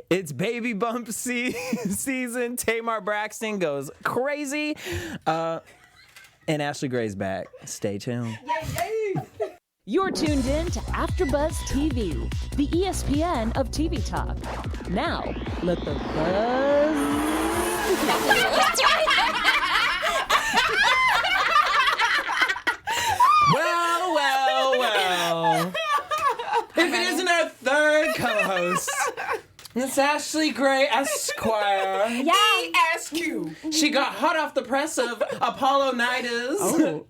It's baby bump season. Tamar Braxton goes crazy. And Ashley Gray's back. Stay tuned. You're tuned in to AfterBuzz TV, the ESPN of TV talk. Now, let the buzz Well. If it isn't our third co-host, it's Ashley Gray Esquire. Yeah. ESQ. She got hot off the press of Apollo Nida's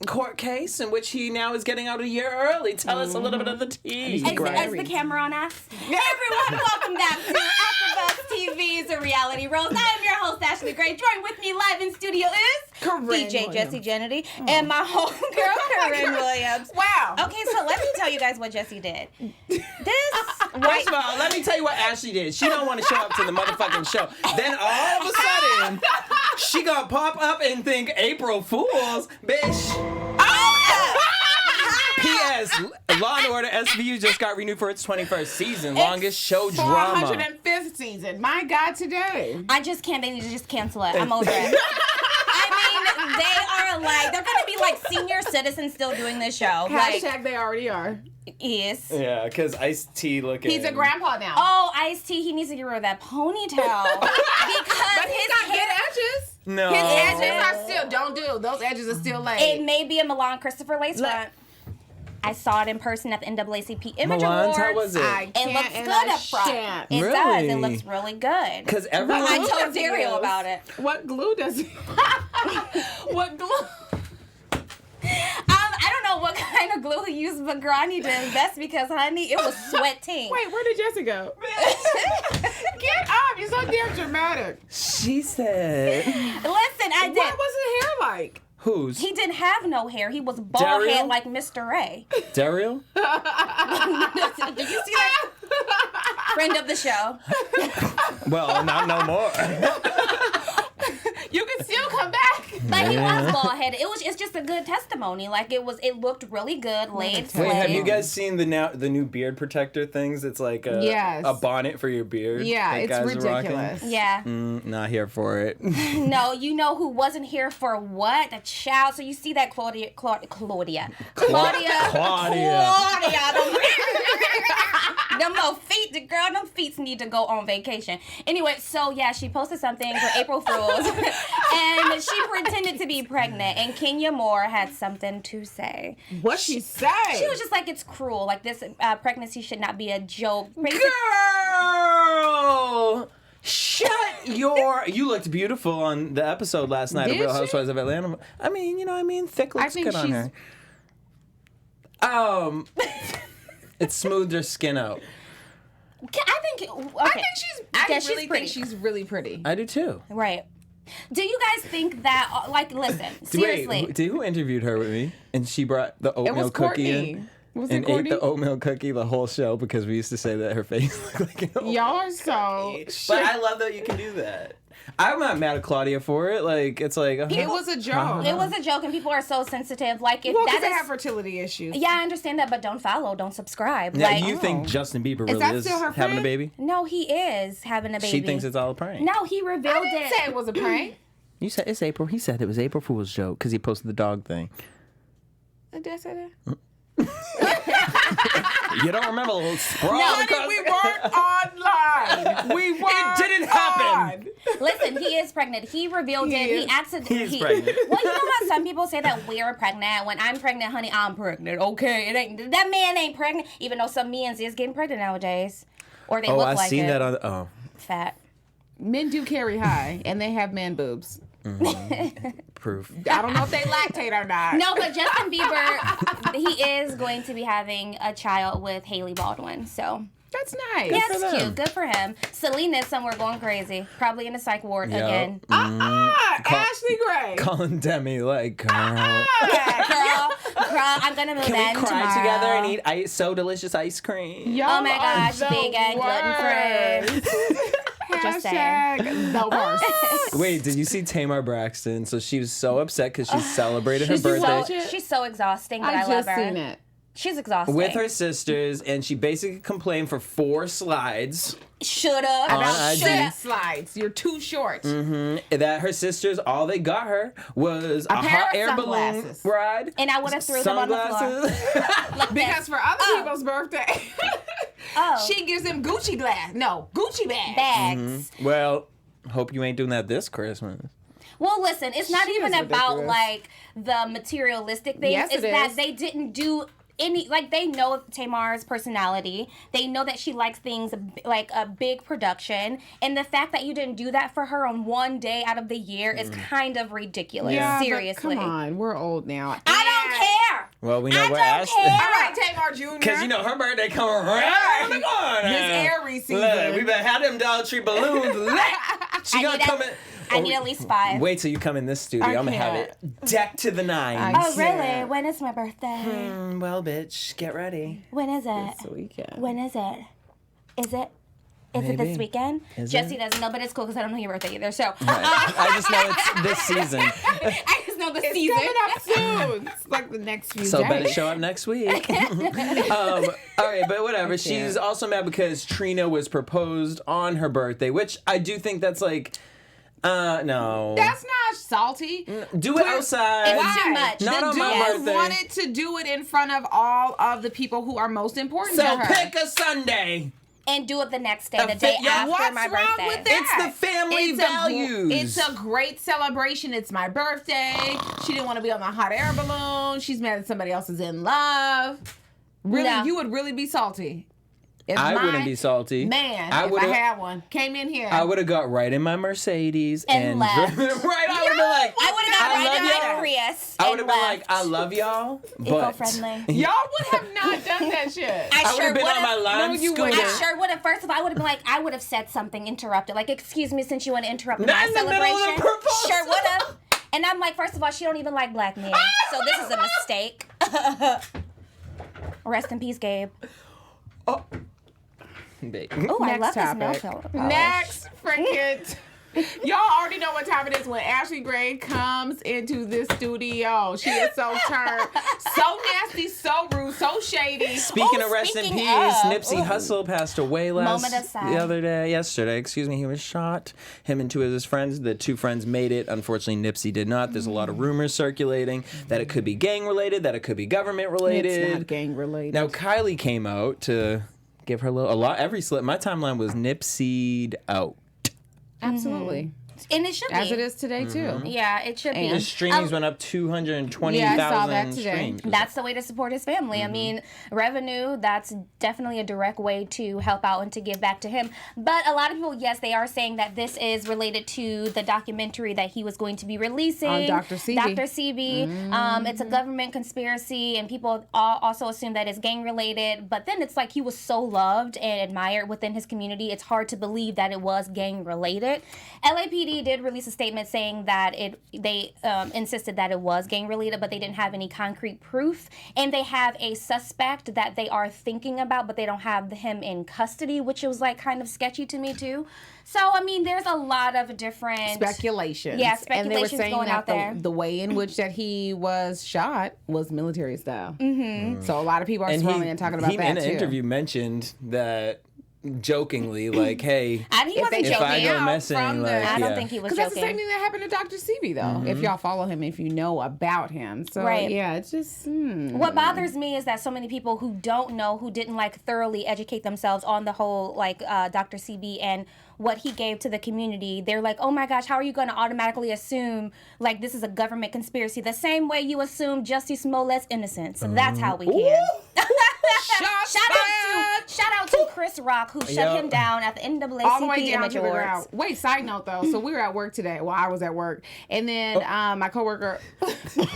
court case, in which he now is getting out a year early. Tell us a little bit of the tea. Is the camera on us? Hey everyone, welcome back to AfterBuzz TV's A Reality Rose. I am your host, Ashley Gray. Joined with me live in studio is DJ Jesse Jennedy and my homegirl, Corinne Williams. Wow. Okay, so let me tell you guys what Jesse did. First of all, let me tell you what Ashley did. She don't want to show up to the motherfucking show. Then all of a sudden, she gonna pop up and think April Fools, bitch. P.S. Law & Order SVU just got renewed for its 21st season. Longest show drama. 405th season. My God, today. I just can't. They need to just cancel it. I'm over it. I mean, they are like, they're going to be like senior citizens still doing this show. Hashtag they already are. Yes. Yeah, because Ice-T looking. He's a grandpa now. Oh, Ice-T, he needs to get rid of that ponytail. Because but he's got good edges. No. His edges are still, don't do. Those edges are still laid. It may be a Milan Christopher lace front. I saw it in person at the NAACP Image Milan's, Awards. how was it? It looks good up front. It Really? does. It looks really good. Because everyone. I told Dario about it. What glue does he? What glue? I don't know what kind of glue he used, but girl, I need to invest because, honey, it was sweating. Wait, where did Jesse go? Get up! You're so damn dramatic. She said. Listen, I did. What was his hair like? Whose? He didn't have no hair. He was bald Daryl? head like Mr. Ray. Daryl? Did you see that? Friend of the show. Well, not no more. You can still come back. But he was bald headed. It's just a good testimony. Like it looked really good, laid flat. Wait, have you guys seen the new beard protector things? It's like a bonnet for your beard. Yeah, that it's guys are ridiculous. rocking. Yeah. Not here for it. No, you know who wasn't here for what? The child. So you see that Claudia. Them little feet, them feet need to go on vacation. Anyway, so yeah, she posted something for April Fools, and she pretended to be pregnant, and Kenya Moore had something to say. What she say? She was just like, it's cruel. Like this pregnancy should not be a joke. Girl! Shut your... You looked beautiful on the episode last night of Real Housewives of Atlanta. I mean, thick looks good on her. It smoothed her skin out. I think she's really pretty. I do too. Right. Do you guys think that, like, listen, seriously. Wait, who interviewed her with me? And she brought the oatmeal cookie in? And ate the oatmeal cookie the whole show because we used to say that her face looked like an oatmeal Y'all are so... But I love that you can do that. I'm not mad at Claudia for it. Like, it's like... it was a joke. It was a joke, and people are so sensitive. Like, if because they have fertility issues. Yeah, I understand that, but don't follow, don't subscribe. Now, like, you think Justin Bieber really is still having a baby? No, he is having a baby. She thinks it's all a prank. No, he revealed I didn't say it was a prank. You said it's April. He said it was April Fool's joke because he posted the dog thing. Did I say that? You don't remember the little sprawl? No, we weren't online. We weren't. It didn't happen. Listen, he is pregnant. He revealed it. He accidentally. He's pregnant. Well, you know how some people say that we're pregnant. When I'm pregnant, honey, I'm pregnant. Okay, it ain't that man ain't pregnant. Even though some men's is getting pregnant nowadays, or they look like it. I seen that on. Fat. Men do carry high, and they have man boobs. Proof. I don't know if they lactate or not. No, but Justin Bieber, he is going to be having a child with Hailey Baldwin. So that's nice. Yeah, it's cute. Good for him. Selena's somewhere going crazy. Probably in a psych ward again. Ashley Gray. Calling Demi like, girl, I'm gonna move in tomorrow. Can we cry together and eat so delicious ice cream? Oh my gosh, vegan, gluten free. Hashtag the worst. Wait, did you see Tamar Braxton? So she was so upset because she celebrated her birthday. She's so exhausting, but I love her. I've just seen it. She's exhausted. with her sisters, and she basically complained for 4 slides. Shoulda. On IG. Slides. You're too short. That her sisters, all they got her was a pair hot of air balloon sunglasses. ride. And I would have threw them on the floor. Like Because for other people's birthday, Oh. she gives them Gucci Gucci bags. bags. Well, hope you ain't doing that this Christmas. Well, listen, it's not She even is about ridiculous. like the materialistic things. Yes, it's it that is. they didn't do any, like, they know of Tamar's personality. They know that she likes things like a big production. And the fact that you didn't do that for her on one day out of the year is kind of ridiculous. Yeah, but Seriously. come on, we're old now. I don't care. Well, we know I where don't Ashley. care. All right, Tamar Jr. Because you know her birthday coming right around the corner. This Aries season. Look, we better have them Dollar Tree balloons lit. She gonna come in. I need at least 5. Wait till you come in this studio. I'm gonna have it decked to the nines. Oh, really? When is my birthday? Well, bitch, get ready. When is it? This weekend. When is it? Is it? Is it Maybe. this weekend? Is Jesse it? doesn't know, but it's cool because I don't know your birthday either. So I just know it's this season. I just know the It's season. coming up soon. It's like the next few So days. better show up next week. All right, but whatever. She's also mad because Trina was proposed on her birthday, which I do think that's like, no. That's not salty. Do it outside. It's too much. Not The on my dude birthday. wanted to do it in front of all of the people who are most important So to her. pick a Sunday. And do it the next day, A the day fit- yeah, after What's my wrong birthday. with that? It's the family It's values. It's a great celebration. It's my birthday. She didn't want to be on the hot air balloon. She's mad that somebody else is in love. Really, No. you would really be salty. If I my wouldn't be salty. Man, if I would've- had one, came in here. I would have got right in my Mercedes And left. driven right. I would have been like, I would have got I right love in my y'all. Prius. I and would have been like, left. I love y'all, but Eco-friendly. Y'all would have not done that shit. I I would sure have been would on my have. lime No, you wouldn't. scooter. I sure would have. First of all, I would have been like, I would have said something, interrupted. Like, excuse me, since you want to interrupt Not my in the middle of the celebration. proposal. Sure would have. And I'm like, first of all, she don't even like black men. So this is a mistake. Rest in peace, Gabe. Babe. Oh, I Next love this topic. nail polish. Next freaking. Y'all already know what time it is when Ashley Gray comes into this studio. She is so turned, so nasty, so rude, so shady. Speaking of rest in speaking peace, of, Nipsey Hussle passed away Moment of silence. yesterday. He was shot. Him and 2 of his friends. The 2 friends made it. Unfortunately, Nipsey did not. There's a lot of rumors circulating that it could be gang related, that it could be government related. It's not gang related. Now Kylie came out to give her a lot. Every slip. My timeline was Nipsey'd out. Absolutely. And it should be. As it is today, Mm-hmm. too. Yeah, it should And- The be. streamings went up 220,000 Yeah, I saw that today. streams. That's the way to support his family. I mean, revenue, that's definitely a direct way to help out and to give back to him. But a lot of people, yes, they are saying that this is related to the documentary that he was going to be releasing. On Dr. Sebi. Dr. Sebi. It's a government conspiracy, and people also assume that it's gang related. But then it's like he was so loved and admired within his community, it's hard to believe that it was gang related. LAPD did release a statement saying that they insisted that it was gang related, but they didn't have any concrete proof, and they have a suspect that they are thinking about, but they don't have him in custody, which was like kind of sketchy to me too. So I mean, there's a lot of different Speculations. Yeah, And they were speculations saying going that out there. the way in which that he was shot was military style. Mm-hmm. So a lot of people are swirling and talking about he that in an too. interview mentioned that jokingly, like, hey, And he wasn't they- if joking. I go out missing, from like, the- I don't yeah. think he was Because that's the same joking. thing that happened to Dr. Sebi, though. If y'all follow him, if you know about him. So, Right. yeah, it's just... What bothers me is that so many people who don't know, who didn't like thoroughly educate themselves on the whole like Dr. CB and what he gave to the community, they're like, oh my gosh, how are you going to automatically assume like this is a government conspiracy? The same way you assume Jussie Smollett's innocence. That's how we can. Shout out to Chris Rock who shut him down at the NAACP all the way down Image to the ground. Awards. Wait, side note though. So we were at work today. Well, I was at work, and then my coworker. Corporate.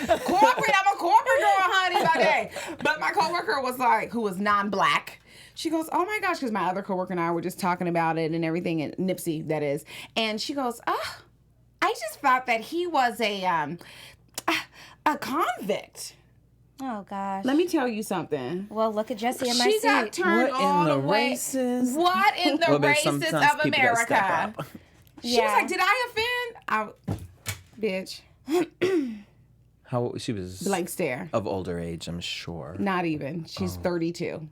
I'm a corporate girl, honey, by day. But my coworker was like, who was non-black. She goes, oh my gosh, because my other coworker and I were just talking about it and everything, and Nipsey, that is. And she goes, oh, I just thought that he was a convict. Oh gosh. Let me tell you something. Well, look at Jesse in my She seat. got turned What in all the the way. races? What in the Well, but races sometimes of people gotta step America? up. She was Yeah. like, did I offend? Bitch. How she was Blank stare. of older age, I'm sure. Not even. She's 32.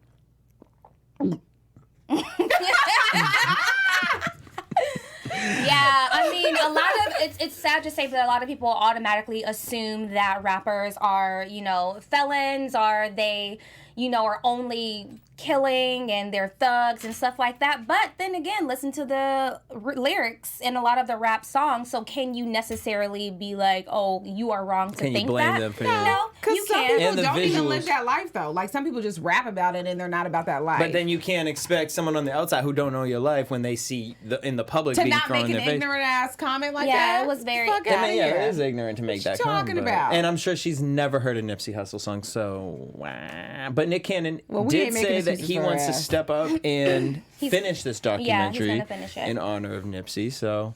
Yeah, I mean, a lot of it's sad to say that a lot of people automatically assume that rappers are, felons, or they, are only killing and they're thugs and stuff like that. But then again, listen to the lyrics in a lot of the rap songs. So can you necessarily be like, oh, you are wrong to Can you think blame that? them for No, Because you some can't. people And the don't even visuals. live that life, though. Like, some people just rap about it and they're not about that life. But then you can't expect someone on the outside who don't know your life when they see in the public to being not thrown make in an their face. ignorant-ass comment like Yeah, that? it was very- Fuck I I outta mean, yeah, here. it is ignorant to make What that you comment. talking about? And I'm sure she's never heard a Nipsey Hussle song, so but Nick Cannon Well, we did ain't making say that excuses he for her wants to ass. step up and finish this documentary gonna finish it. in honor of Nipsey. So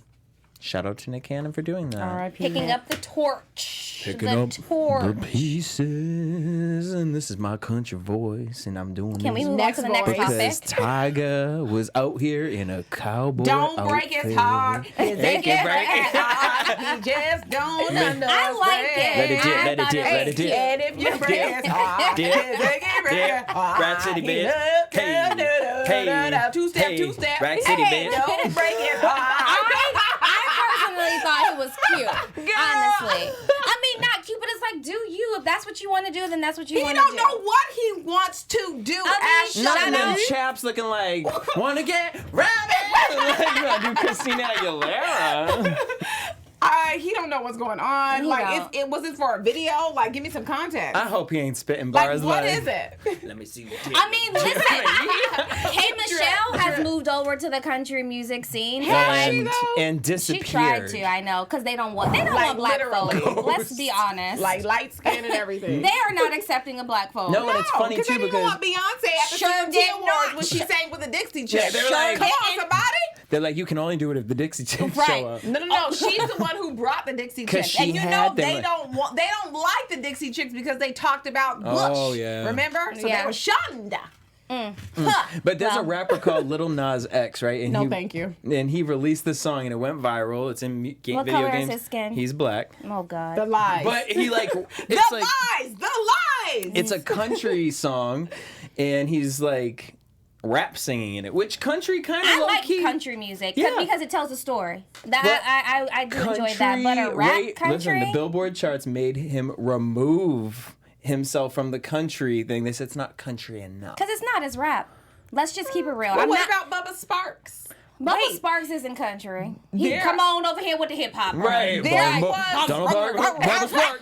shout out to Nick Cannon for doing that. R.I.P. Picking up the torch. Picking the up torch. the pieces, and this is my country voice, and I'm doing Can we this move on to the next voice. because topic? Tiger was out here in a cowboy Don't break his outfit. heart. They can break it. He just don't understand. I like it. Let it dip, I let it thought dip, let it dip. And if you break his heart, Dip. they can break Dip. it. Rack City, bitch. Hey. Two-step, Hey. two-step. Rack City, Hey, bitch. don't break his heart. I personally thought he was cute. Honestly. I mean, not cute, but it's like, do you. If that's what you want to do, then that's what you He want to do. don't know what he wants to do. I mean, Not Shut in them up. chaps looking like, wanna get rabbit? Like, you gotta do Christina Aguilera. He don't know what's going on. He Like, don't. if it was it for a video? Like, give me some context. I hope he ain't spitting Like, bars what is it? Let me see. I mean, listen. K. Michelle has moved over to the country music scene. And, though? and She disappeared. tried to, I know, because they don't want Like, black literally. folk. Let's be honest. Like, light skin and everything. they are not accepting a black folk. No, and it's funny because too they didn't because want Beyonce at the Sure CMT did Awards not. when she sang with the Dixie Yeah, Chicks. they were like- Come on, somebody. they're like, you can only do it if the Dixie Chicks Right. show up. No. She's the one who brought the Dixie 'Cause Chicks, she and you had know them, they like- don't like the Dixie Chicks because they talked about Bush. Oh, yeah. Remember? So Yeah. they were shunned. But there's a rapper called Lil Nas X, right? And No, thank you. And he released this song and it went viral. It's in What video color is games. his skin? He's black. Oh, God. The lies. But he like the it's like lies. The lies. it's a country song, and he's like rap singing in it. Which country kind of I low like key? country music Yeah. because it tells a story. That But I do enjoy that. But a rap country, Listen, the Billboard charts made him remove himself from the country thing. They said it's not country enough. because it's not as rap. Let's just keep it real. But I'm what not. about Bubba Sparks? Bubba Wait. Sparks isn't country. He There- come on over here with the hip hop. Right. There I Bubba- was. Donald Park, Bubba Sparks.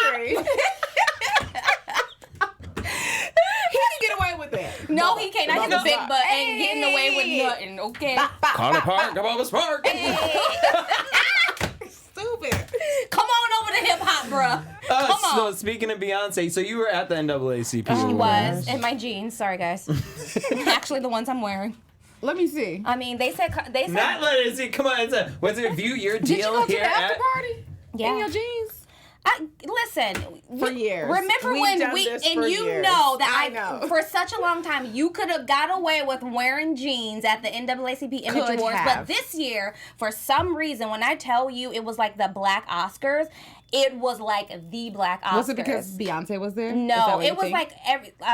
Country. He can get away with it. No, he can't. Not his Bubba big Sparks. butt ain't getting away Hey. with nothing. Okay. Carter Park, Bubba Sparks. Stupid. Come on over to hip hop, bruh. Come So on. speaking of Beyonce, so you were at the NAACP She Awards. was in my jeans. Sorry, guys. Actually, the ones I'm wearing. Let me see. I mean, they said Not let it see. Come on, was it view your Did you deal go to here the after at? party? Yeah. In your jeans? Listen, For years. Remember We've when done we this and for you years. know that I know. for such a long time you could have got away with wearing jeans at the NAACP Image Could Awards, have. but this year, for some reason, when I tell you it was like the Black Oscars, it was like the Black Oscars. Was it because Beyonce was there? Is that No, what you it was think? like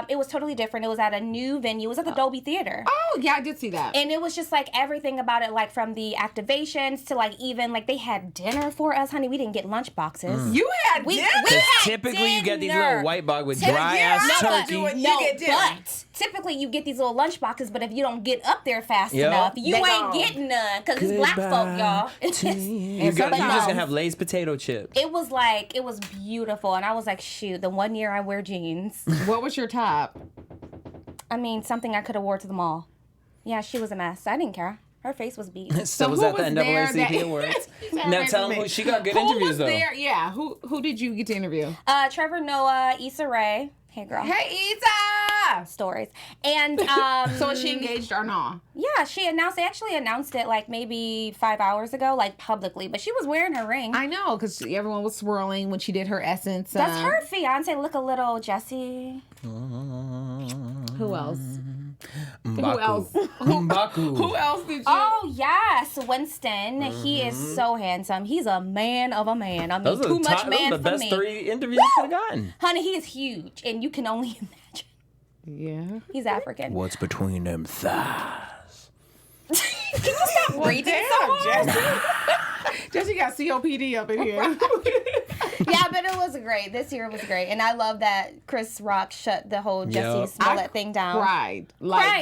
it was totally different. It was at a new venue. It was at the Dolby Theater. Oh, yeah, I did see that. And it was just like everything about it, like from the activations to like even like they had dinner for us, honey. We didn't get lunch boxes. You had We dinner? had Typically, you get these dinner. little white box with Typ- dry yeah, ass I would turkey. do it. You No, get dinner. but typically you get these little lunch boxes, but if you don't get up there fast Yep. enough, you They ain't gone. getting none because it's black folk, y'all. You And just no. gonna have Lay's potato chips. It was beautiful, and I was like, shoot, the one year I wear jeans. What was your top? I mean, something I could have wore to the mall. Yeah, she was a mess. I didn't care. Her face was beat. So was who at the was there NAACP that- Awards. She's not Now right tell for them me. she got good Who interviews was though. there? Yeah, who did you get to interview? Trevor Noah, Issa Rae. Hey, girl. Hey, Issa! Stories. And So is she engaged or not? yeah, she announced. They actually announced it like maybe 5 hours ago, like publicly. But she was wearing her ring. I know, because everyone was swirling when she did her Essence. Does her fiance look a little Jesse? Who else? Who else? Mbaku. Who else did you? Oh yes, Winston. He is so handsome. He's a man of a man. I mean, Those are too much those man are the for best me. 3 interviews you could have gotten. Honey, he is huge, and you can only imagine. Yeah. He's African. What's between them thighs? Can you stop breathing so hard? Jesse got COPD up in here. Yeah, but it was great. This year was great, and I love that Chris Rock shut the whole Jussie Smollett thing down. Cried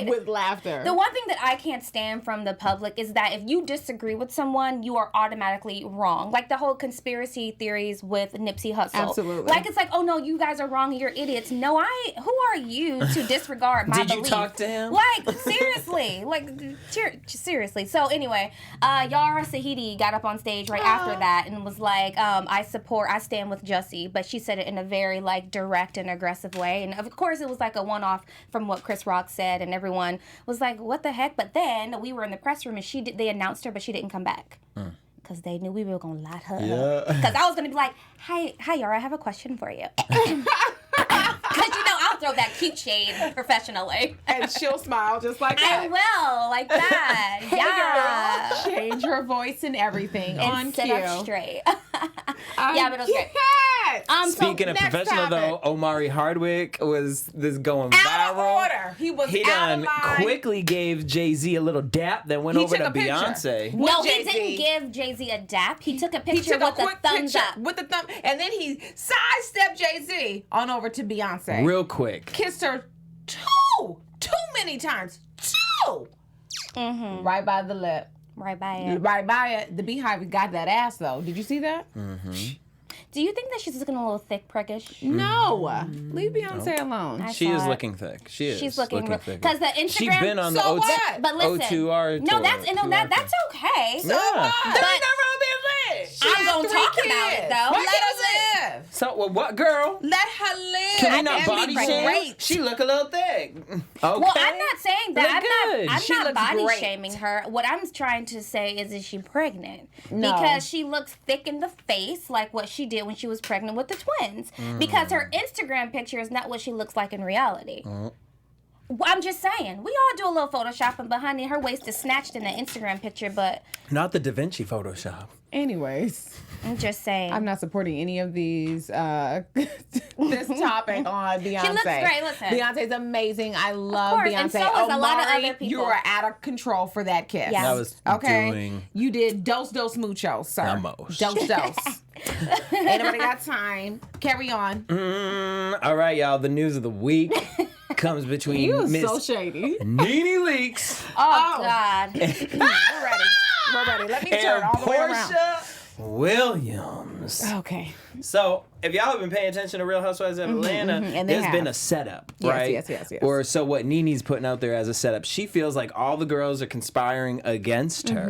with laughter. The one thing that I can't stand from the public is that if you disagree with someone, you are automatically wrong. Like the whole conspiracy theories with Nipsey Hussle. Absolutely. Like it's like, oh no, you guys are wrong. You're idiots. No, who are you to disregard my Did belief? you talk to him? Like seriously, seriously. So anyway, Yara Shahidi got up on stage right after that and was like, I stand with Jussie, but she said it in a very like direct and aggressive way. And of course it was like a one-off from what Chris Rock said, and everyone was like, what the heck? But then we were in the press room and they announced her, but she didn't come back. Because they knew we were going to light her up. Because I was going to be like, hi, Yara, I have a question for you. Because, I'll throw that cute shade professionally. And she'll smile just like that. I will, like that. Yeah. Change her voice and everything And on sit cue. up straight. Yeah, but it was great. Yes. Speaking of next professional, topic. though, Omari Hardwick was going Out of viral. order. He was He out done of line. quickly gave Jay-Z a little dap, then went He over took to a picture. Beyonce. No, With he Jay-Z. didn't give Jay-Z a dap. He took a He picture took a with a quick thumbs picture up. with the thumb, and then he sidestepped Jay-Z on over to Beyonce. Real quick. Kissed her too many times. Right by the lip. Right by it. Right by it. The Beehive got that ass though. Did you see that? Do you think that she's looking a little thick, prickish? No. Leave Beyonce alone. I She saw is it. looking thick. She is. She's looking real thick. because the Instagram. She's been on the So O2. what? But listen, O2R no, tour. that's okay. Yeah. But I'm gonna talk about it though. Let her live. So, well, what girl? Let her live. Can we not And body be shame? great. She look a little thick. Okay. Well, I'm not saying that. Look good. I'm She not looks body great. shaming her. What I'm trying to say is she pregnant? No. Because she looks thick in the face, like what she did when she was pregnant with the twins. Because her Instagram picture is not what she looks like in reality. Well, I'm just saying, we all do a little photoshopping, but honey, her waist is snatched in the Instagram picture. But Not the Da Vinci Photoshop. Anyways, I'm just saying, I'm not supporting any of these. This topic on Beyonce. She looks great. Listen, Beyonce's amazing. I love course, Beyonce. and so is a lot of Omari, other people. You were out of control for that kiss. Yeah. I was Okay. doing You did dos mucho, sir. Vamos. Dos. Ain't nobody got time. Carry on. all right, y'all. The news of the week comes between You was Miss so shady. Nene Leakes oh God, We're ready. We're ready. Let me turn and all the way around. Portia Williams. Okay. So, if y'all have been paying attention to Real Housewives of Atlanta, and they there's been have. a setup, Yes, right? yes. Or so what Nene's putting out there as a setup. She feels like all the girls are conspiring against her,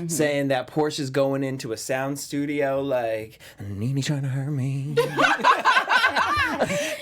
saying that Portia's going into a sound studio like, Nene trying to hurt me.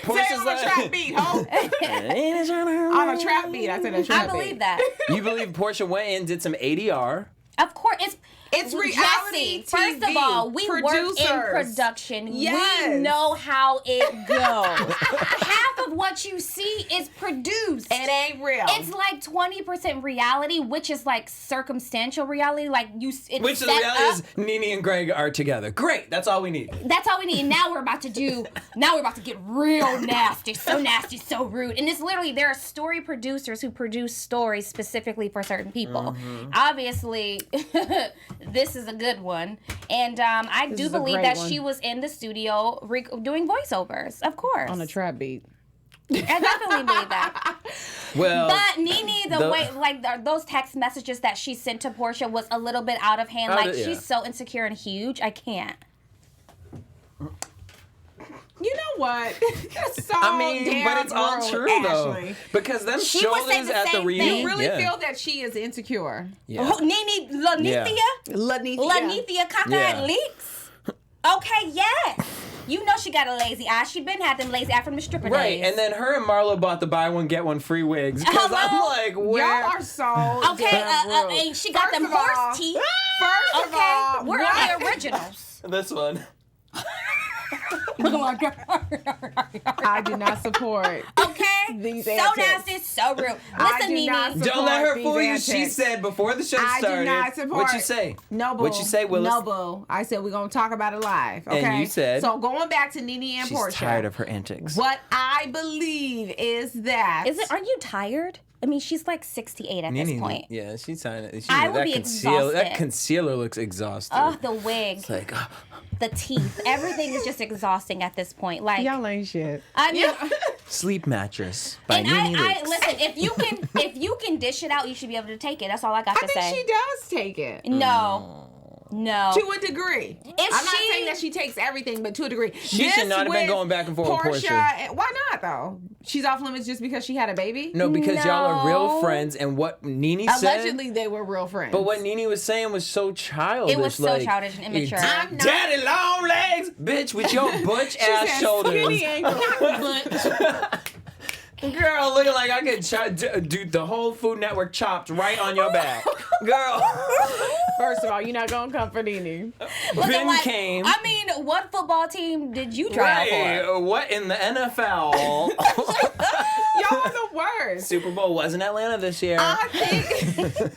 Portia's on a trap beat, ho. Nene's trying to hurt me. On a trap beat. I said a trap I beat. believe that. You believe Portia went in, did some ADR. Of course, It's reality Jesse, first of TV. all, we work in Producers. production. Yes. We know how it goes. Half of what you see is produced. It ain't real. It's like 20% reality, which is like circumstantial reality. Like it's Which the set reality up. is Nene and Greg are together. Great, that's all we need. That's all we need. And now we're about to get real nasty. So nasty, so rude. And it's literally, there are story producers who produce stories specifically for certain people. Obviously, this is a good one. And I do is a believe great that one. she was in the studio doing voiceovers, of course. on a trap beat. I definitely believe that. Well, But Nene, the way, like those text messages that she sent to Portia was a little bit out of hand. Like, yeah. she's so insecure and huge. I can't. You know what? That's so I mean, but damn it's all rude, true though, Ashley. because them She would say shoulders the at the same thing. reunion. You really yeah. feel that she is insecure? Yeah. Oh, Nene Lanithia? Lanithia cockeyed Yeah. leaks? Okay, yes. You know she got a lazy eye. She been had them lazy eye from the stripper Right, days. and then her and Marlo bought the buy one get one free wigs. Because I'm Hello? like, where? Y'all are so Okay, damn rude. and she got First them of all- horse teeth. First of Okay, all, we're what? the originals. This one. Oh my God. I do not support. Okay? These So antics. nasty, so rude. I Listen, do not Nene. Don't let her these fool you. She antics. said before the show I started. do not support. What you say? No, boo. What you say, Willis? No, boo. I said we're gonna talk about it live. Okay. And you said. So going back to Nene and She's Portia. tired of her antics. What I believe is that Aren't you tired? I mean, she's like 68 at this point. Yeah, she's tired. I would be exhausted. That concealer looks exhausted. Oh, the wig, It's like, the teeth, everything is just exhausting at this point. Like, y'all ain't shit. I mean, Sleep Mattress by and Nene I Leakes. listen. If you can dish it out, you should be able to take it. That's all I got I to think say. she does take it. No. To a degree. If I'm not she- saying that she takes everything, but to a degree. She should not have been going back and forth with Portia. Why not though? She's off limits just because she had a baby? No, because y'all are real No. friends, and what Nene said. Allegedly, they were real friends. But what Nene was saying was so childish. It was so like, childish and immature. I'm not- Daddy long legs, bitch, with your butch ass said, shoulders. "Skinny ankles." Girl, looking like I could do the whole Food Network chopped right on your back. Girl. First of all, you're not gonna come for Nene. Ben came. I mean, what football team did you try out for? What in the NFL? Y'all are the worst. Super Bowl was in Atlanta this year. I think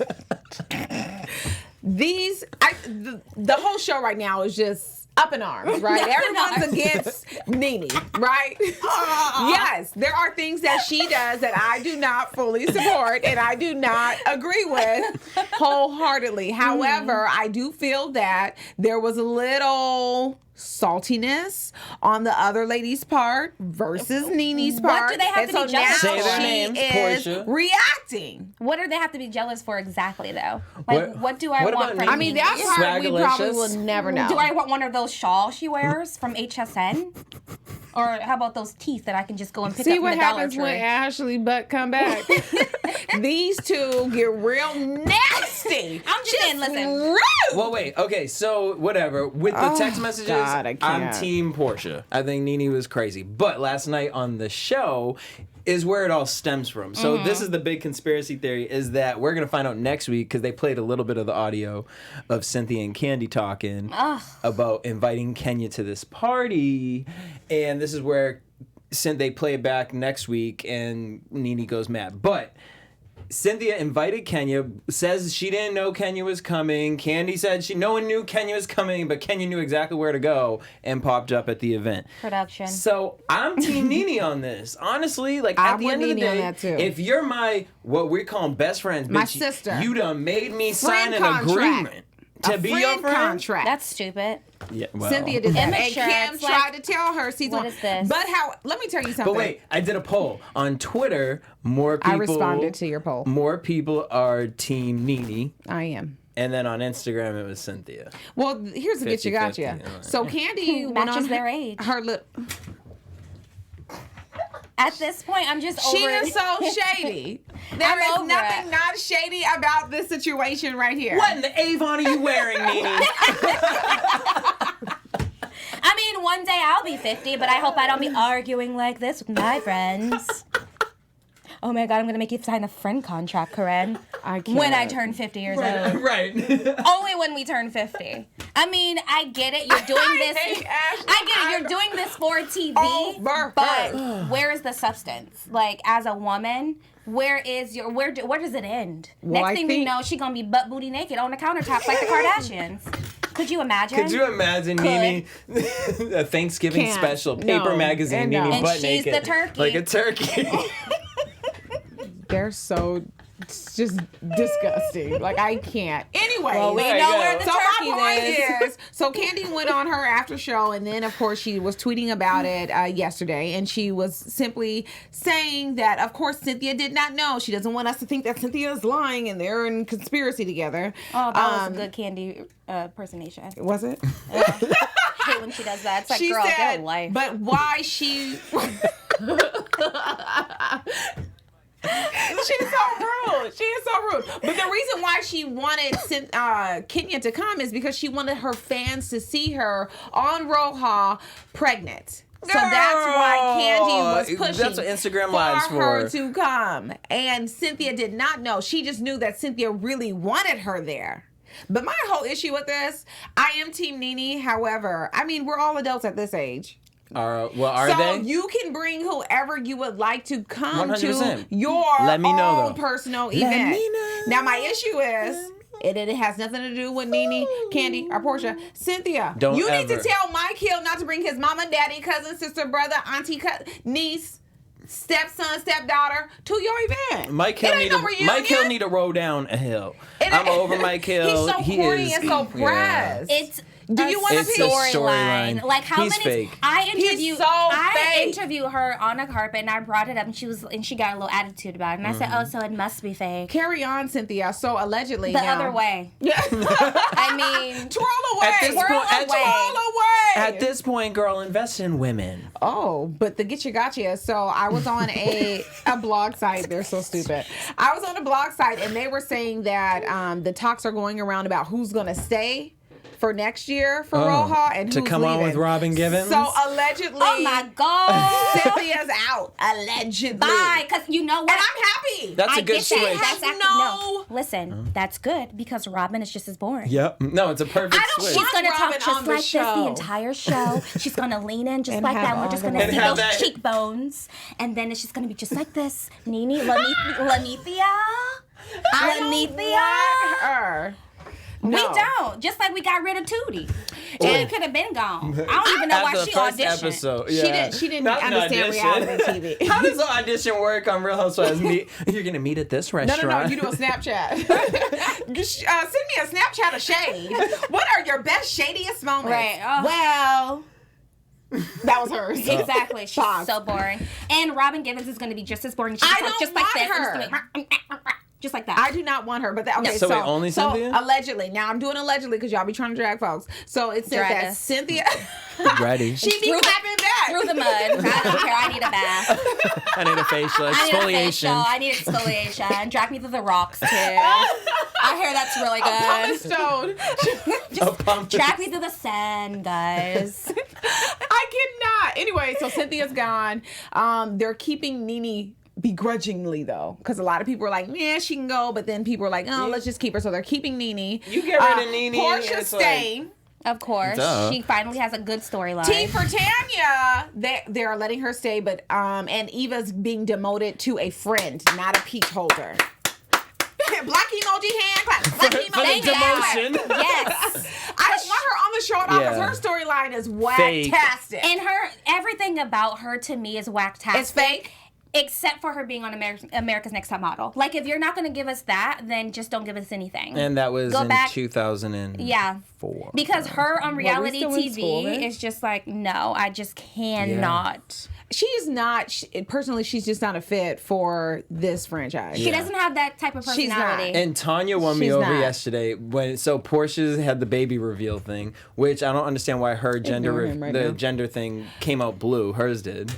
the whole show right now is just up in arms, right? Up in Everyone's arms. against Nene, right? Yes, there are things that she does that I do not fully support and I do not agree with wholeheartedly. However, I do feel that there was a little saltiness on the other lady's part versus Nene's part. What do they have And to be so jealous now Say their for? names, she is Portia. reacting. What do they have to be jealous for exactly, though? Like, what do I what want about from Nene? I mean, Nene? that part we probably Swagalicious? will never know. Do I want one of those shawls she wears from HSN? Or how about those teeth that I can just go and pick See up from what the Dollar happens Tree? when Ashley Butt come back? These two get real nasty. I'm just saying, listen. Rude. Well, wait. Okay, so whatever. With the text messages, God, I I'm can't. Team Portia. I think Nene was crazy. But last night on the show is where it all stems from. So this is the big conspiracy theory, is that we're going to find out next week, because they played a little bit of the audio of Cynthia and Candy talking about inviting Kenya to this party. And this is where they play it back next week and Nene goes mad. But Cynthia invited Kenya, says she didn't know Kenya was coming. Candy said no one knew Kenya was coming, but Kenya knew exactly where to go and popped up at the event. Production. So I'm Team Nene on this. Honestly, like I'm at the with end of the Nene on day, that too. if you're my, what we're calling best friends, My bitch, sister. you done made me sign Friend an contract. agreement to A be your friend. contract. That's stupid. Yeah, well. Cynthia did that. Immature. And Kim It's like, tried to tell her season what one. is this? But let me tell you something. But wait, I did a poll on Twitter. More people. I responded to your poll. More people are Team Nene. I am. And then on Instagram, it was Cynthia. Well, here's the get you 50-50, gotcha. all right. So Candy went Matches on their age. Her little. At this point, I'm just She over is so shady. There is over nothing it. not shady about this situation right here. What in the Avon are you wearing, Nene? I mean, one day I'll be 50, but I hope I don't be arguing like this with my friends. Oh my God, I'm gonna make you sign a friend contract, Corinne. I can't. When I turn 50 years old. Right. Only when we turn 50. I mean, I get it. You're doing this. hate Ashley. I get it. You're doing this for TV. Over but her. where is the substance? Like, as a woman, where does it end? Well, Next I thing we think- know, she gonna be butt booty naked on the countertops like the Kardashians. Could you imagine? Could you imagine Nene, a Thanksgiving Can't. special, paper No. magazine, And Nene no. And butt she's naked. the turkey. Like a turkey. They're so. It's just disgusting. Like, I can't. Anyway. Well, we There you know go. where the So turkey my point is. is, so Candy went on her after show, and then of course she was tweeting about it yesterday, and she was simply saying that of course Cynthia did not know. She doesn't want us to think that Cynthia is lying and they're in conspiracy together. Oh, that was a good Candy impersonation. Was it? I hate when she does that. It's like, She girl, get said, a life. but why she? She's so rude. She is so rude. But the reason why she wanted Kenya to come is because she wanted her fans to see her on Roja pregnant. So that's why Candy was pushing That's what Instagram Live's for her for. to come. And Cynthia did not know. She just knew that Cynthia really wanted her there. But my whole issue with this, I am Team Nene. However, I mean, we're all adults at this age. Are So they? you can bring whoever you would like to come 100%. to your Let me know, own though. personal Let event. me know. Now my issue is it has nothing to do with Nene, Candy, or Portia. Cynthia, Don't you need ever. to tell Mike Hill not to bring his mama, daddy, cousin, sister, brother, auntie, niece, stepson, stepdaughter to your event. Mike Hill It ain't no reunion. need to roll down a hill. It I'm ain't- over Mike Hill. He's so corny and so pressed. It's Do you want It's to a be storyline? storyline. Like how He's many? fake. I He's interviewed. so I fake. interviewed her on a carpet, and I brought it up, and she got a little attitude about it, and I said, "Oh, so it must be fake." Carry on, Cynthia. So allegedly, The now, other way. Yeah. I mean, twirl away. At this Twirl point, at- away. Twirl away. At this point, girl, invest in women. Oh, but the get you gotcha. So I was on a blog site. They're so stupid. I was on a blog site and they were saying that the talks are going around about who's going to stay for next year for Roja and to who's come on leaving. with Robin Givens? So allegedly, oh my god. Cynthia's out. Allegedly. Bye, because you know what? And I'm happy. That's I a good get switch. that. That's Has actually, no- Listen, that's good because Robin is just as boring. Yep. No, it's a perfect I don't switch. want She's gonna Robin talk just on the like this the show. entire show. She's gonna lean in just And like have that. And we're all just the gonna best. see And have those that- cheekbones, and then it's just gonna be just like this. Nene, Lanithia, I don't want her. We No. don't. Just like we got rid of Tootie. She could have been gone. I don't even know why After the she first auditioned. episode, She yeah. didn't Not an understand audition. reality TV. How does the audition work on Real Housewives? You're gonna meet at this No, restaurant. you do a Snapchat. Send me a Snapchat of shade. What are your best, shadiest moments? Right. Oh. Well, that was hers. Exactly. She's Pause. so boring. And Robin Givens is going to be just as boring. She's I gonna don't just like want this. her. And just gonna be just like that. I do not want her, but okay. So wait, only Cynthia? Allegedly. Now I'm doing allegedly because y'all be trying to drag folks. So it says Drag that us. Cynthia. Ready. She be Through the- clapping back. Through the mud. I don't care. I need a bath. I need a facial I need a facial. exfoliation. I need exfoliation. Drag me through the rocks too. I hear that's really Pumice good. stone. A pump. Drag me through the sand, guys. I cannot. Anyway, so Cynthia's gone. They're keeping Nene begrudgingly though, because a lot of people are like, "Yeah, she can go," but then people are like, "Oh, let's just keep her." So they're keeping Nene. You get rid of Nene, Portia it's like- staying. Of course, Duh. she finally has a good storyline. T for Tanya, they're letting her stay, but and Eva's being demoted to a friend, not a peach holder. Black emoji hand clap. Black emoji For the hand clap. demotion. Yes. I don't want her on the show at all because Yeah. her storyline is Fake. whack-tastic. And everything about her to me is whack-tastic. It's fake. Except for her being on America's Next Top Model. Like, if you're not going to give us that, then just don't give us anything. And that was Go in back- 2004. Yeah. Because her on reality still in school then? TV is just like, no, I just cannot. She's not, personally, she's just not a fit for this franchise. She doesn't have that type of She's not. personality. And Tanya won me She's over not. yesterday so Portia had the baby reveal thing, which I don't understand why her Ignore him right the now. gender thing came out blue. Hers did.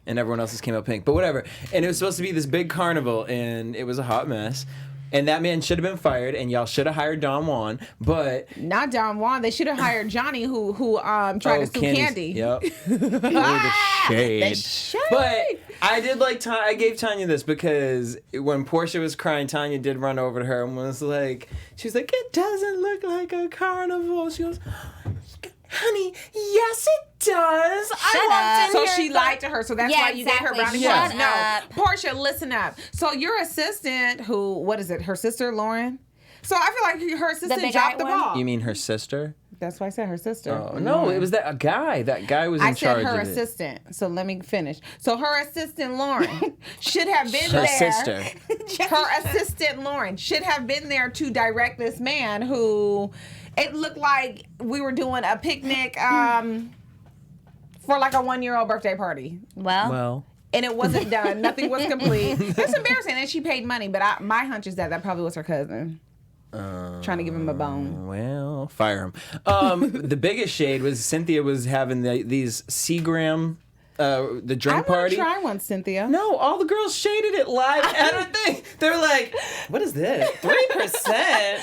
And everyone else's came out pink. But whatever. And it was supposed to be this big carnival, and it was a hot mess. And that man should have been fired, and y'all should have hired Don Juan. But Not Don Juan. They should have hired Johnny, who tried to sue Candy. Yep. Ooh, the shade. shade. But I did like I gave Tanya this because when Portia was crying, Tanya did run over to her and was like, "It doesn't look like a carnival." She goes, "Honey, yes it does." up. So she lied to her. So that's Yeah, why you gave her exactly. brownie Shut points. No, up. Portia, listen up. So your assistant, what is it? Her sister, Lauren. So I feel like her assistant big dropped eyed the one? ball. You mean her sister? That's why I said her sister. Oh no, it was that guy. That guy was in I charge said her of it. assistant. So let me finish. So her assistant Lauren should have been Her there. sister. Her assistant Lauren should have been there to direct this man who it looked like we were doing a picnic for like a 1-year-old birthday party. Well, And it wasn't done. Nothing was complete. It's embarrassing. And she paid money, but my hunch is that probably was her cousin. Trying to give him a bone. well, fire him. The biggest shade was Cynthia was having these Seagram, the drink I want party. to try one, Cynthia. No, all the girls shaded it live at her thing. They're like, "What is this? 3%?"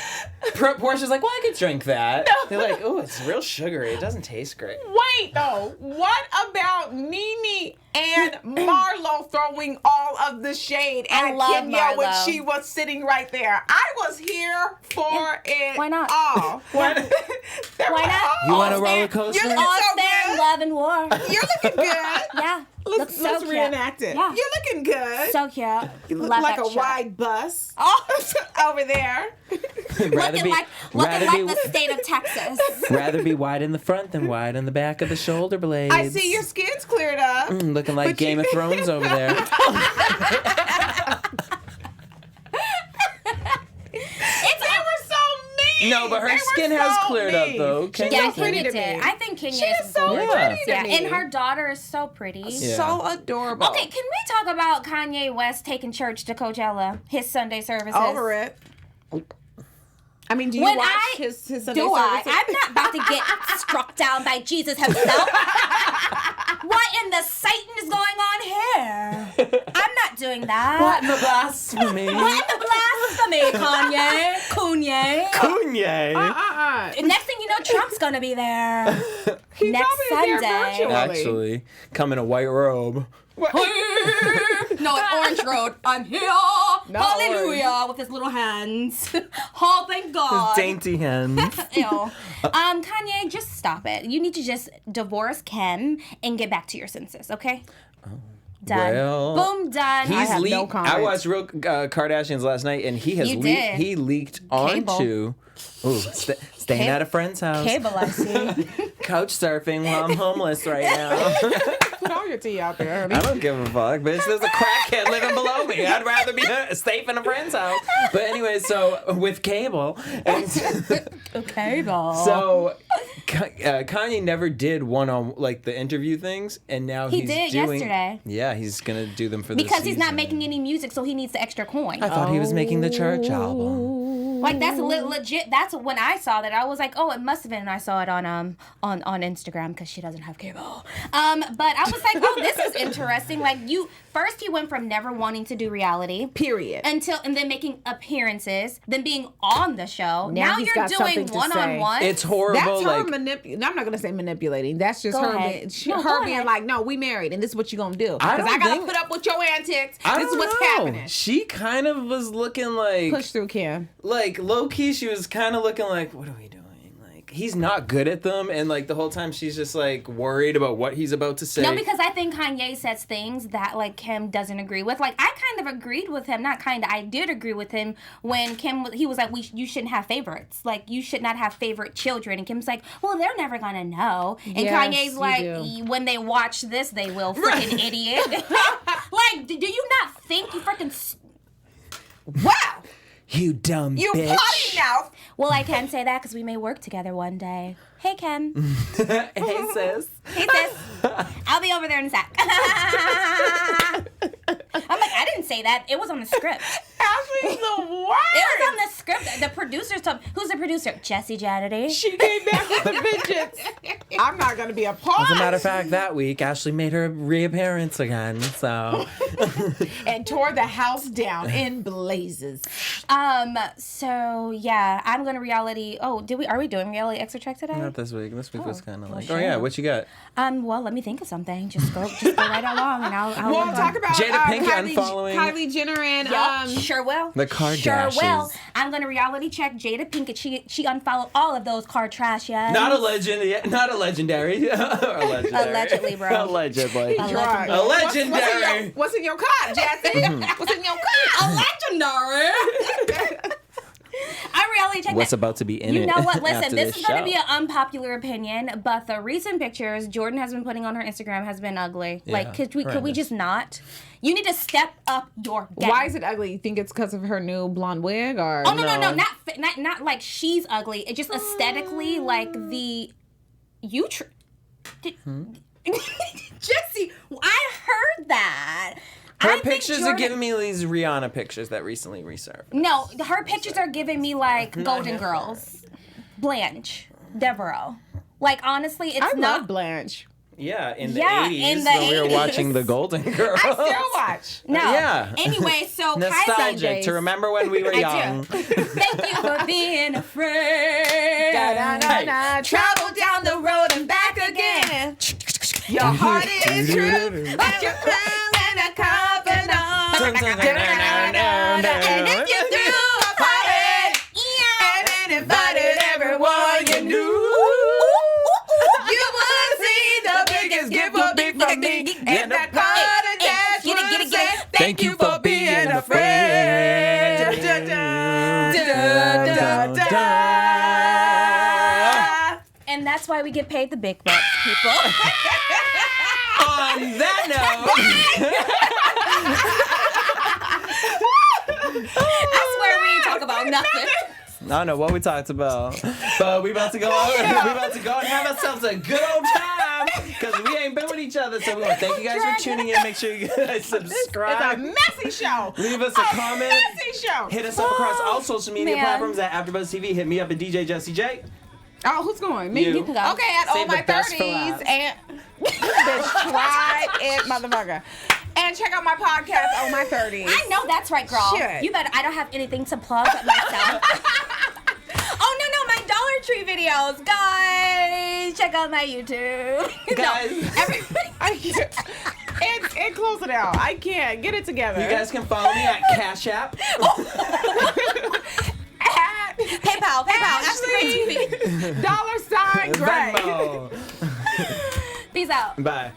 Portia's like, well, I could drink that. They're like, oh, it's real sugary. It doesn't taste great. Wait, though. What about Nene and Marlo throwing all of the shade at Kenya when she was sitting right there? I was here for it. Why not? All. Why not? You want a roller coaster? You're All so fair in good. love and war. You're looking good. Yeah. Let's so reenact it. Yeah. You're looking good. So cute. You look Love like that a shirt. wide bus over there. Looking like the state of Texas. Rather be wide in the front than wide in the back of the shoulder blades. I see your skin's cleared up. Looking like Game of Thrones over there. They were so mean. No, but her They were skin has so cleared mean. up, though. She's Yeah, so pretty to Kenya me. did. I think Kenya She is is so gorgeous. pretty to Yeah, me. and her daughter is so pretty. Yeah. So adorable. Okay, can we talk about Kanye West taking church to Coachella, his Sunday services? Over it. I mean, do you When watch I- his Sunday Do I? services? I'm not about to get struck down by Jesus himself. What in the Satan is going on here? I'm not doing that. What in the blasphemy? What in the blasphemy, Kanye? Kanye. Next thing you know, Trump's gonna be there. He's Next probably there Sunday. virtually. Actually, come in a white robe. No, an orange road. I'm here. Hallelujah. With his little hands. Oh, thank God. Dainty hands. Ew. Kanye, just stop it. You need to just divorce Kim and get back to your senses, okay? Done. Well, Boom, done. He's have no leaked. comment. I watched Real Kardashians last night, and he has You leaked. did. He leaked Cable. onto. Ooh, staying at a friend's house. Cable, I see. Couch surfing while I'm homeless right now. Put all your tea out there, honey. I don't give a fuck, bitch. There's a crackhead living below me. I'd rather be safe in a friend's house. But anyway, so with Cable, and Cable. so Kanye never did like the interview things, and now He he's did doing. yesterday. Yeah, he's gonna do them for this Because he's not season. making any music, so he needs the extra coin. I thought he was making the church album. Like that's legit. That's when I saw that. I was like, oh, it must have been. And I saw it on Instagram because she doesn't have cable. But I was like, oh, this is interesting. Like first he went from never wanting to do reality, Period. and then making appearances, then being on the show. Now he's you're got doing something to It's one-on-one. That's horrible. her Like manipulating. I'm not gonna say manipulating. That's just Go her. ahead. No, Her go being ahead. like, "No, we married, and this is what you're gonna do." I Because don't I gotta think- put up with your antics. I This is don't what's know. happening. She kind of was looking like Push through, Kim. like low key. She was kind of looking like, what are we doing? Like he's not good at them, and like the whole time she's just like worried about what he's about to say. No, because I think Kanye says things that like Kim doesn't agree with. Like I kind of agreed with him, not kind of. I did agree with him when he was like, you shouldn't have favorites. Like you should not have favorite children. And Kim's like, well, they're never gonna know. And Yes, Kanye's you like, do. when they watch this, they will. Freaking idiot. Like, do you not think you freaking? Wow, you dumb you bitch. potty mouth. Well, I can say that because we may work together one day. Hey, Kim. Hey sis. Hey, sis. I'll be over there in a sec. I'm like, I didn't say that. It was on the script. Ashley's the It worst. was on the script. The producers told. Who's the producer? Jesse Janity. She came back with the vengeance. I'm not gonna be a part. As a matter of fact, that week Ashley made her reappearance again. So And tore the house down in blazes. So yeah, I'm gonna reality. Oh, are we doing reality extra track today? not this week. This week was kind of like, sure. oh yeah, what you got? Well, let me think of something. Just go right along, and I'll Well, talk about Jada Pinkett unfollowing- Kylie Jenner and Sure will. The car Sure dashes. will. I'm gonna reality check Jada Pinkett. She unfollowed all of those car trash. Not a legend, not a legendary. Allegedly, bro. Allegedly. Right. A legendary. What's in your car, Jesse? What's in your car? Legendary. I reality check What's that. about to be in You it? know what? after Listen, this is going to show. be an unpopular opinion, but the recent pictures Jordan has been putting on her Instagram has been ugly. Yeah, Like, could we horrendous. just not? You need to step up your game. Why is it ugly? You think it's because of her new blonde wig, or Oh no! Not like she's ugly. It just aesthetically, like the Jesse, I heard that. Her I think pictures are Jordan- giving me these Rihanna pictures that recently resurfaced. No, her pictures are giving me like Golden Girls, Blanche, Devereaux. Like honestly, it's I not. love Blanche. Yeah, in the Yeah, 80s in the when we were 80s. watching The Golden Girls. I still watch. No. Yeah. Anyway, so Nostalgic to remember when we were young. Thank you for being a friend. Da-da-da-da. Travel down the road and back again. Your heart is true, but your plans and a confidant. And if you threw a party and invited everyone you knew, you would see the biggest gift would be from me. And that part of that would say, thank you for being a friend. And that's why we get paid the big bucks, people. On that note, I swear we ain't talk about nothing. I don't know what we talked about, but we about to go and have ourselves a good old time because we ain't been with each other. So we want to thank you guys for tuning in. Make sure you guys subscribe. It's a messy show. Leave us a comment. Messy show. Hit us up across all social media Man. platforms at AfterBuzz TV. Hit me up at DJ Jesse J. Oh, who's going? Me. You. You can go. Okay, at Save all my the best for 30s last. and bitch, try it, motherfucker. And check out my podcast, Oh My 30s. I know that's right, girl. Shit. You bet I don't have anything to plug but myself. Oh, no, my Dollar Tree videos. Guys, check out my YouTube. Guys. No, everybody. I can't. And close it out. I can't. Get it together. You guys can follow me at Cash App. At PayPal, Ashley. AfterBuzz TV. $Gray. Venmo. Peace out. Bye.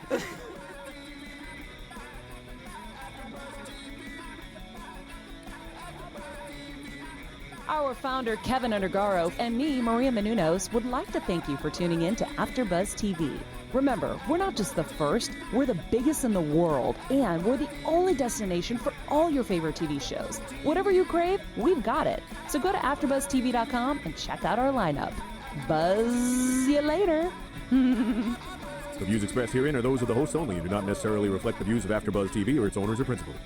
Our founder, Keven Undergaro, and me, Maria Menounos, would like to thank you for tuning in to AfterBuzz TV. Remember, we're not just the first, we're the biggest in the world, and we're the only destination for all your favorite TV shows. Whatever you crave, we've got it. So go to AfterBuzzTV.com and check out our lineup. Buzz you later. The views expressed herein are those of the hosts only and do not necessarily reflect the views of AfterBuzz TV or its owners or principals.